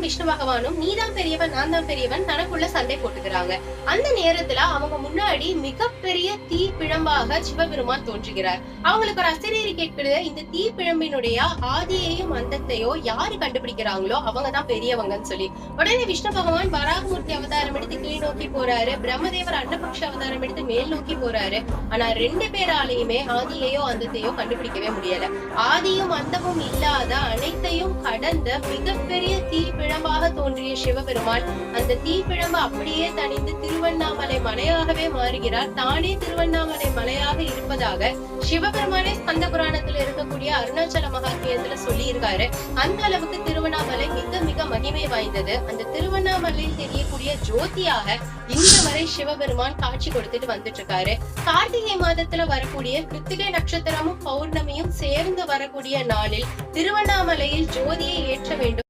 சிவபெருமானும் விஷ்ணு பகவானும் நீதான் பெரியவன் நான் தான் பெரியவன் தனக்குள்ள சண்டை போட்டுக்கிறாங்க. அந்த நேரத்துல அவங்க முன்னாடி மிகப்பெரிய தீ பிழம்பாக சிவபெருமான் தோன்றுகிறார். அவங்களுக்கு ஒரு அசரீரி கேட்கிறது, இந்த தீ பிழம்பினுடைய ஆதியையும் அந்தத்தையோ யாரு கண்டுபிடிக்கிறாங்களோ அவங்கதான் பெரியவங்கன்னு சொல்லி. உடனே விஷ்ணு பகவான் வராகமூர்த்தி அவதாரம் எடுத்து கீழ் நோக்கி போறாரு, பிரம்மதேவர் அன்னபக்ஷ அவதாரம் எடுத்து மேல் நோக்கி போறாரு. ஆனா 2 பேராலையுமே ஆதியையோ அந்தத்தையோ கண்டுபிடிக்கவே முடியல. ஆதியும் அந்தமும் இல்லாத அனைத்தையும் கடந்த மிகப்பெரிய தீப்பிழம்பாக தோன்றிய சிவபெருமான் அந்த தீப்பிழம்பு அப்படியே தணிந்து திருவண்ணாமலை மலையாகவே மாறுகிறார். தானே திருவண்ணாமலை மலையாக இருப்பதாக சிவபெருமானே ஸ்கந்த புராணத்துல இருக்கக்கூடிய அருணாச்சல மகாத்மியத்துல சொல்லி இருக்காரு. அந்த அளவுக்கு திருவண்ணாமலை மிக மிக மகிமை வாய்ந்தது. அந்த திருவண்ணாமலையில் தெரியக்கூடிய ஜோதியாக இன்று வரை சிவபெருமான் காட்சி கொடுத்துட்டு வந்துட்டு இருக்காரு. கார்த்திகை மாதத்துல வரக்கூடிய கிருத்திகை நட்சத்திரமும் பௌர்ணமியும் சேர்ந்து வரக்கூடிய நாளில் திருவண்ணாமலையில் ஜோதியை ஏற்ற வேண்டும்.